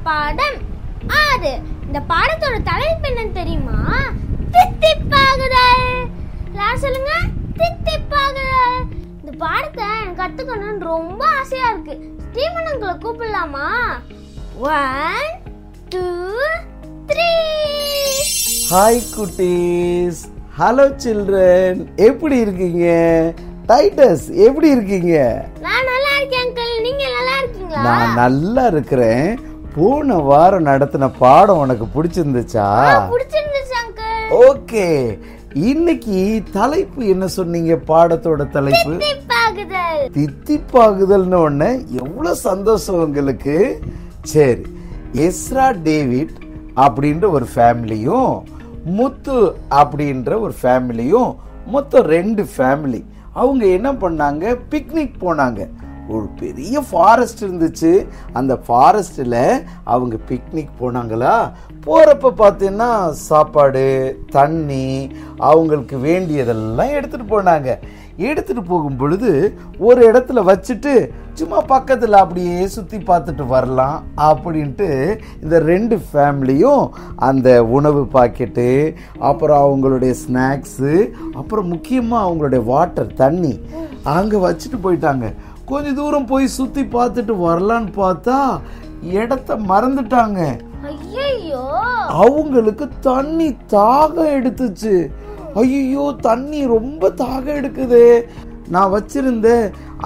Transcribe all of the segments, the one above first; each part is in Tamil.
பாடம் 6. இந்த பாடத்தோட தலைப்பு என்னன்னு தெரியுமா? தித்திப்பாகுதல். யார் சொல்லுங்க? தித்திப்பாகுதல். இந்த பாடத்தை எனக்கு கத்துக்கணும்னு ரொம்ப ஆசையா இருக்கு. ஸ்டீவன் அங்கிளை கூப்பிடலாமா? 1 2 3. ஹாய் குட்டீஸ். ஹலோ சில்ட்ரன், எப்படி இருக்கீங்க? டைட்டஸ், எப்படி இருக்கீங்க? நான் நல்லா இருக்கேன் அங்கிள். நீங்க நல்லா இருக்கீங்களா? நான் நல்லா இருக்கிறேன். போன வாரம் நடத்தின பாடம் உனக்கு பிடிச்சிருந்துச்சா? பிடிச்சிருந்துச்சு அங்கிள். ஓகே, இன்னைக்கு தலைப்பு என்ன சொன்னீங்க? பாடத்தோட தலைப்பு தித்திப்பாகுதல். தித்திப்பாகுதல்னு ஒண்ணு எவ்வளவு சந்தோஷம் உங்களுக்கு. சரி, எஸ்ரா டேவிட் அப்படின்ற ஒரு ஃபேமிலியும் முத்து அப்படின்ற ஒரு ஃபேமிலியும், மொத்தம் 2 ஃபேமிலி. அவங்க என்ன பண்ணாங்க? பிக்னிக் போனாங்க. ஒரு பெரிய ஃபாரஸ்ட் இருந்துச்சு. அந்த ஃபாரஸ்ட்ல அவங்க பிக்னிக் போனாங்களா. போறப்ப பார்த்தீங்கன்னா சாப்பாடு, தண்ணி, அவங்களுக்கு வேண்டியதெல்லாம் எடுத்துட்டு போனாங்க. எடுத்துட்டு போகும் பொழுது ஒரு இடத்துல வச்சுட்டு சும்மா பக்கத்தில் அப்படியே சுற்றி பார்த்துட்டு வரலாம் அப்படின்ட்டு இந்த 2 ஃபேமிலியும் அந்த உணவு பாக்கெட்டு, அப்புறம் அவங்களுடைய ஸ்நாக்ஸு, அப்புறம் முக்கியமாக அவங்களுடைய வாட்டர், தண்ணி அங்கே வச்சுட்டு போயிட்டாங்க. கொஞ்ச தூரம் போய் சுற்றி பார்த்துட்டு வரலான்னு பார்த்தா இடத்த மறந்துட்டாங்க. ஐயோ, அவங்களுக்கு தண்ணி தாகம் எடுத்துச்சு. ஐயோ, தண்ணி ரொம்ப தாகம் எடுக்குது. நான் வச்சிருந்த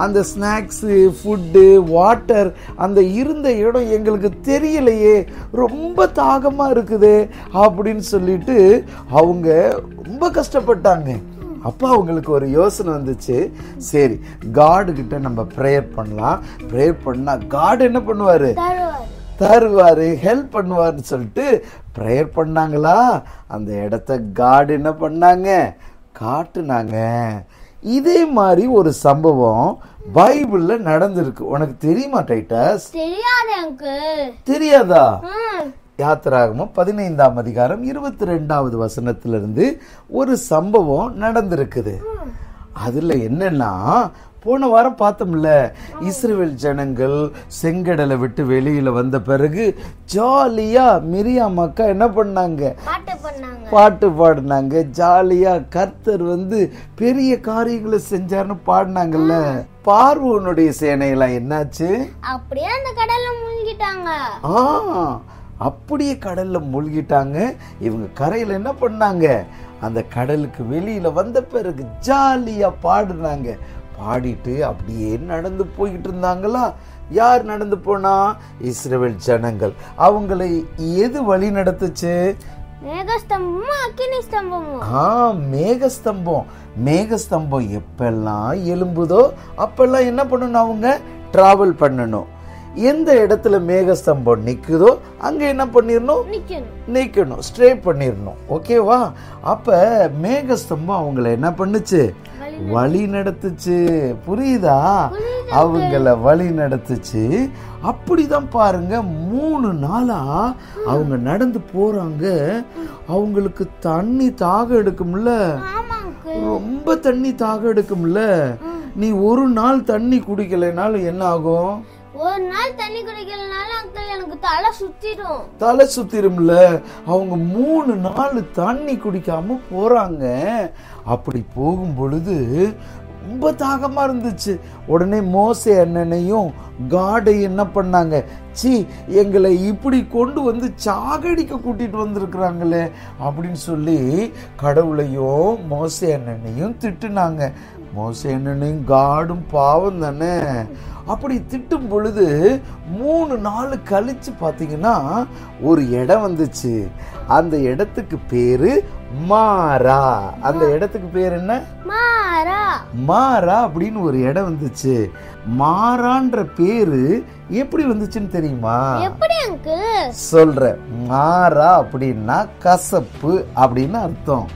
அந்த ஸ்நாக்ஸு, ஃபுட்டு, வாட்டர், அந்த இருந்த இடம் எங்களுக்கு தெரியலையே, ரொம்ப தாகமாக இருக்குது அப்படின்னு சொல்லிட்டு அவங்க ரொம்ப கஷ்டப்பட்டாங்க. அப்போ அவங்களுக்கு ஒரு யோசனை வந்துச்சு. சரி, காடு கிட்ட நம்ம ப்ரேயர் பண்ணலாம். ப்ரேயர் பண்ணா காடு என்ன பண்ணுவாரு? தருவாரு, ஹெல்ப் பண்ணுவார்னு சொல்லிட்டு ப்ரேயர் பண்ணாங்களா. அந்த இடத்த காடு என்ன பண்ணாங்க? காட்டுனாங்க. இதே மாதிரி ஒரு சம்பவம் பைபிள்ல நடந்திருக்கு. உனக்கு தெரியுமா டைட்டஸ்? தெரியாது அங்கிள். தெரியாதா? யாத்திராகமம் 15ஆம் அதிகாரம் 22வது வசனத்திலிருந்து ஒரு சம்பவம் நடந்திருக்குது. அதுல என்னன்னா, போன வாரம் பார்த்தோம்ல, இஸ்ரவேல் ஜனங்கள் செங்கடலை விட்டு வெளியில வந்த பிறகு ஜாலியா மிரியாம் அக்கா என்ன பண்ணாங்க? பாட்டு பாடினாங்க. ஜாலியா கர்த்தர் பெரிய காரியங்களை செஞ்சார்னு பாடினாங்கல்ல. பார்வோனுடைய சேனையெல்லாம் என்னாச்சு? அப்படியே அந்த கடல்ல மூழ்கிட்டாங்க. அப்படியே கடல்ல மூழ்கிட்டாங்க. இவங்க கரையில என்ன பண்ணாங்க? அந்த கடலுக்கு வெளியில வந்த பிறகு ஜாலியா பாடுனாங்க. பாடிட்டு அப்படியே நடந்து போய்கிட்டு இருந்தாங்களா. யார் நடந்து போனா? இஸ்ரவேல் ஜனங்கள். அவங்களை எது வழி நடத்துச்சு? மேகஸ்தம்பம், அக்கினி ஸ்தம்பம். மேகஸ்தம்பம். மேகஸ்தம்பம் எப்பெல்லாம் எழும்புதோ அப்பெல்லாம் என்ன பண்ணணும்? அவங்க டிராவல் பண்ணணும். எந்த இடத்துல மேகஸ்தம்பம் நிக்குதோ அங்க என்ன பண்ணிடணும்? நிக்கணும், ஸ்ட்ரே பண்ணிடணும். ஓகேவா? அப்ப மேகஸ்தம்பம் அவங்கள என்ன பண்ணுச்சு? வழி நடத்துச்சு. புரியுதா? அவங்கள வழி நடத்துச்சு. அப்படிதான் பாருங்க, 3 நாளா அவங்க நடந்து போறாங்க. அவங்களுக்கு தண்ணி தாகம் எடுக்கும்ல, ரொம்ப தண்ணி தாகம் எடுக்கும்ல. நீ ஒரு நாள் தண்ணி குடிக்கலைனாலும் என்ன ஆகும்? ஒரு நாள் தண்ணி குடிக்கலனால அங்கிள் எனக்கு தலை சுத்திரும்ல. அவங்க 3 நாள் தண்ணி குடிக்காம போறாங்க. அப்படி போகும் பொழுது ரொம்ப தாகமா இருந்துச்சு. உடனே மோசே அண்ணனையும் காடை என்ன பண்ணாங்க? எங்களை இப்படி கொண்டு சாகடிக்க கூட்டிட்டு வந்திருக்கிறாங்களே அப்படின்னு சொல்லி கடவுளையும் மோசே அண்ணனையும் திட்டுனாங்க. மோசே அண்ணனையும் காடும் பாவம் தானே. அப்படி திட்டும் பொழுது 3 நாள் கழிச்சு பாத்தீங்கன்னா ஒரு இடம் வந்துச்சு. அந்த இடத்துக்கு பேரு மாரா. அந்த இடத்துக்கு பேர் என்ன? மாரா அப்படின்னு ஒரு இடம் வந்துச்சு. மாறான்ற பேரு எப்படி வந்துச்சுன்னு தெரியுமா? சொல்ற. மாறா அப்படின்னா கசப்பு அப்படின்னு அர்த்தம்.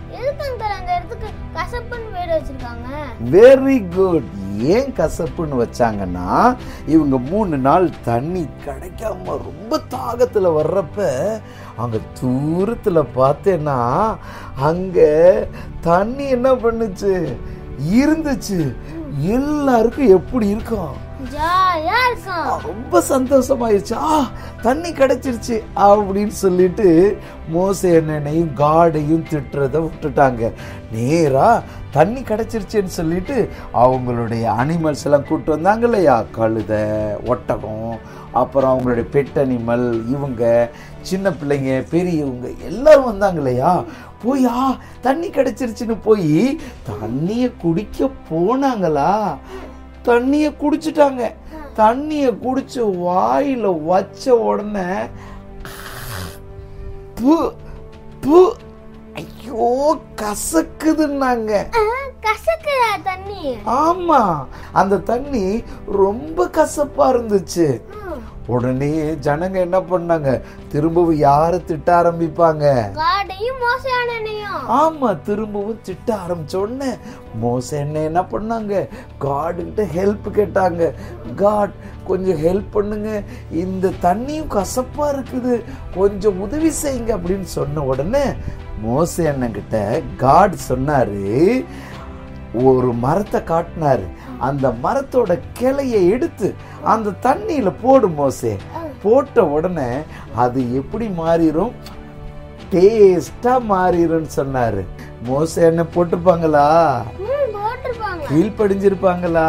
Very good. ஏன் கசப்புன்னு வச்சாங்கன்னா, இவங்க 3 நாள் தண்ணி கிடைக்காம ரொம்ப தாகத்துல வர்றப்ப அங்க தூரத்துல பார்த்தேன்னா அங்க தண்ணி என்ன பண்ணுச்சு? இருந்துச்சு. எல்லாருக்கும் எப்படி இருக்கும்? ஜாலியா இருக்கும். ரொம்ப சந்தோஷமாயிருச்சு. தண்ணி கிடைச்சிருச்சு அப்படின்னு சொல்லிட்டு மோசே என்னையும் காடையும் திட்டுறத விட்டுட்டாங்க. நேரா தண்ணி கிடைச்சிருச்சுன்னு சொல்லிட்டு அவங்களுடைய அனிமல்ஸ் எல்லாம் கூப்பிட்டு வந்தாங்க இல்லையா, கழுதை, ஒட்டகம், அப்புறம் அவங்களுடைய பெட் அனிமல், இவங்க சின்ன பிள்ளைங்க, பெரியவங்க எல்லாரும் வந்தாங்க இல்லையா. போய் தண்ணி கிடைச்சிருச்சுன்னு போய் தண்ணிய குடிக்க போனாங்களா, தண்ணிய குடிச்சிட்டாங்க. தண்ணிய குடிச்சு வாயில வச்ச உடனே ஐயோ கசக்குதுன்னாங்க. கசக்குதா தண்ணி? ஆமா, அந்த தண்ணி ரொம்ப கசப்பா இருந்துச்சு. உடனே ஜனங்க என்ன பண்ணாங்க, திரும்பவும் யார திட்ட ஆரம்பிப்பாங்க? ஆமா, திரும்பவும் திட்ட ஆரம்பிச்ச உடனே மோசே என்ன பண்ணாங்க, காட் கிட்ட ஹெல்ப் கேட்டாங்க. காட் கொஞ்சம் ஹெல்ப் பண்ணுங்க, இந்த தண்ணியும் கசப்பா இருக்குது, கொஞ்சம் உதவி செய்யுங்க அப்படின்னு சொன்ன உடனே மோசே அண்ணன்கிட்ட காட் சொன்னாரு, ஒரு மரத்தை காட்டினாரு. அந்த மரத்தோட கிளையை எடுத்து அந்த தண்ணியில போடு மோசே. போட்ட உடனே அது எப்படி மாறிடும், டேஸ்டா மாறிடும் சொன்னாரு. மோசே என்ன போட்டுப்பாங்களா, கீழ்படிஞ்சிருப்பாங்களா?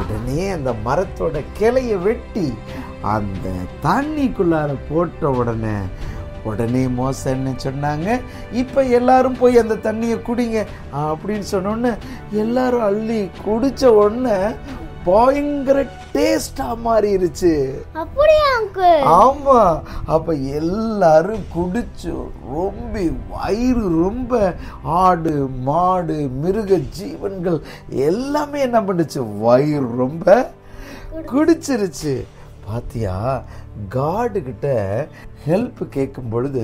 உடனே அந்த மரத்தோட கிளைய வெட்டி அந்த தண்ணிக்குள்ளார போட்ட உடனே மோசே என்ன சொன்னாங்க, இப்ப எல்லாரும் போய் அந்த தண்ணியை குடிங்க அப்படின்னு சொன்ன எல்லாரும் அள்ளி குடிச்ச உடனே பயங்கர டேஸ்டா மாறிடுச்சு. ஆமா, அப்ப எல்லாரும் குடிச்சு ரொம்ப வயிறு ரொம்ப, ஆடு மாடு மிருக ஜீவன்கள் எல்லாமே என்ன பண்ணுச்சு, வயிறு ரொம்ப குடிச்சிருச்சு. பாத்தியா, காடு கிட்ட ஹெல்ப் கேட்கும் பொழுது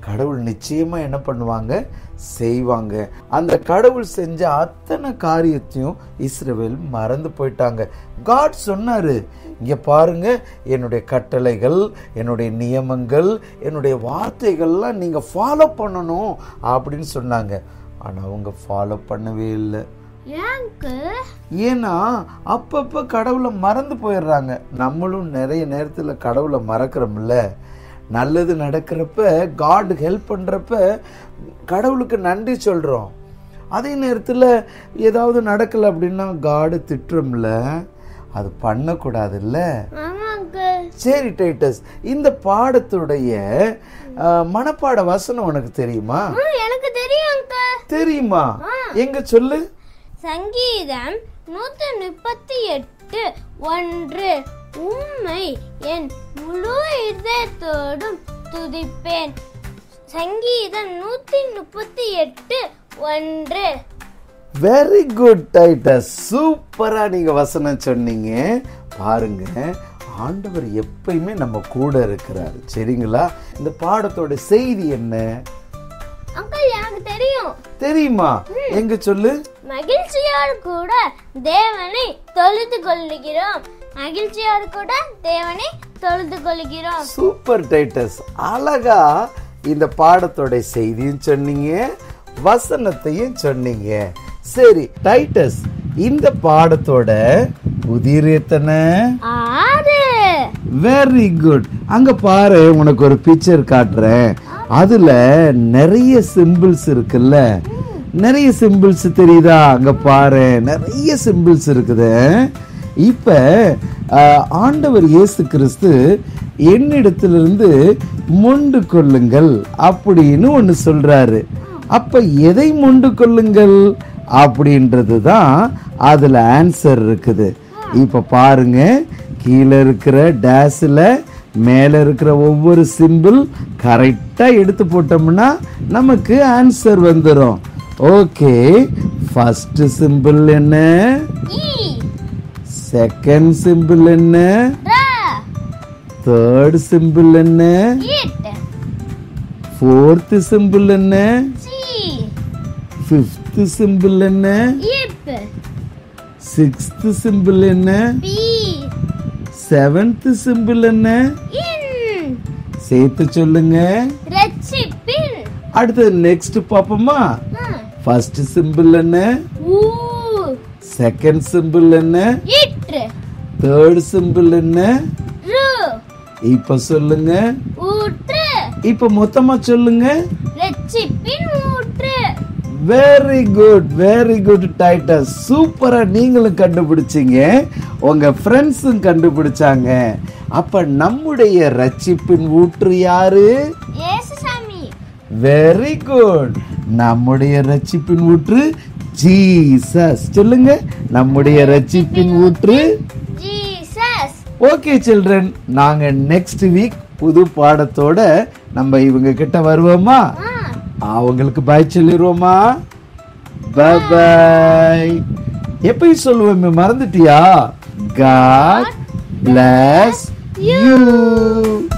கடவுள் நிச்சயமா என்ன பண்ணுவாங்க, செய்வாங்க. அந்த கடவுள் செஞ்ச அத்தனை காரியத்தையும் இஸ்ரவேல் மறந்து போயிட்டாங்க. காட் சொன்னாரு, இங்க பாருங்க, என்னுடைய கட்டளைகள், என்னுடைய நியமங்கள், என்னுடைய வார்த்தைகள்லாம் நீங்க ஃபாலோ பண்ணணும் அப்படின்னு சொன்னாங்க. ஆனா அவங்க ஃபாலோ பண்ணவே இல்லை. ஏன்னா அப்பப்ப கடவுளை மறந்து போயிடுறாங்க. நம்மளும் நிறைய நேரத்துல கடவுளை மறக்கிறோம்ல. நல்லது நடக்கிறப்ப, காட் ஹெல்ப் பண்றப்ப கடவுளுக்கு நன்றி சொல்றோம். அதே நேரத்துல ஏதாவது நடக்கல அப்படின்னா காடு திட்டுறோம்ல. அது பண்ணக்கூடாதுல்ல. சரி டைட்டஸ், இந்த பாடத்துடைய மனப்பாட வசனம் உனக்கு தெரியுமா? எனக்கு தெரியும். தெரியுமா? எங்க சொல்லு. சங்கீதம் 138:1, உம்மை என் முழு இதயத்தோடும் துதிப்பேன். சங்கீதம் 138:1. வெரி குட் டைட்டஸ், சூப்பரா நீங்க வசனம் சொன்னீங்க. பாருங்க, ஆண்டவர் எப்பயுமே நம்ம கூட இருக்கிறாரு. சரிங்களா? இந்த பாடத்தோட செய்தி என்ன? அங்கிள், எனக்கு தெரியும். தெரியுமா? எங்க சொல்லு. மகிழ்ச்சியோடு கூட தேவனை தொழுது கொள்கிறோம். மகிழ்ச்சியோடு கூட தேவனை தொழுது கொள்கிறோம். சூப்பர் டைட்டஸ், அழகா இந்த பாடத்தோட செய்தியும் சொன்னீங்க, வசனத்தையும் சொன்னீங்க. சரி டைட்டஸ், இந்த பாடத்தோட புதிர் எத்தனை? 6. Very good. அங்க பாரு, உனக்கு ஒரு பிக்சர் காட்டுறேன். அதுல நிறைய சிம்பிள்ஸ் இருக்குல்ல, நிறைய சிம்பிள்ஸ் தெரியுதா? அங்க பாரு, நிறைய சிம்பிள்ஸ் இருக்குது. இப்ப ஆண்டவர் இயேசு கிறிஸ்து என்னிடத்திலிருந்து மொண்டு கொள்ளுங்கள் அப்படின்னு ஒன்னு சொல்றாரு. அப்ப எதை மொண்டு கொள்ளுங்கள் அப்படின்றது தான் அதுல ஆன்சர் இருக்குது. இப்ப பாருங்க, கீழே இருக்கிற டேஸ்ல மேல இருக்கிற ஒவ்வொரு சிம்பிள் கரெக்டா எடுத்து போட்டோம்னா நமக்கு ஆன்சர் வந்துடும். ஓகே, ஃபர்ஸ்ட் சிம்பிள் என்ன? செகண்ட் சிம்பிள் என்ன? தேர்ட் சிம்பிள் என்ன? ஃபோர்த் சிம்பிள் என்ன? ஃபிஃப்த் சிம்பிள் என்ன? சிக்ஸ்த் சிம்பிள் என்ன? செவன்த் சிம்பிள் என்ன? சேர்த்து சொல்லுங்க. அடுத்து நெக்ஸ்ட் பாப்போமா? ஃபர்ஸ்ட் சிம்பிள் என்ன? செகண்ட் சிம்பிள் என்ன? தேர்ட் சிம்பிள் என்ன? ரு. இப்ப சொல்லுங்க. ஊற்று. இப்ப மொத்தமா சொல்லுங்க. ரட்சிப்பின் ஊற்று. Very good Titus. சூப்பரா நீங்களும் கண்டுபிடிச்சீங்க, உங்க ஃப்ரெண்ட்ஸும் கண்டுபிடிச்சாங்க. அப்ப நம்முடைய ரட்சிப்பின் ஊற்று யாரு? இயேசுசாமி. Very good. நம்முடைய ரட்சிப்பின் ஊற்று ஜீசஸ். சொல்லுங்க, நம்முடைய ரட்சிப்பின் ஊற்று ஜீசஸ். ஓகே சில்ட்ரன், நாங்க நெக்ஸ்ட் வீக் புது பாடத்தோட நம்ம இவங்க கிட்ட வருவோமா? அவங்களுக்கு பாய் சொல்லிடுவோமா? By by. எப்பயும் சொல்லுவோமே, மறந்துட்டியா? God bless you.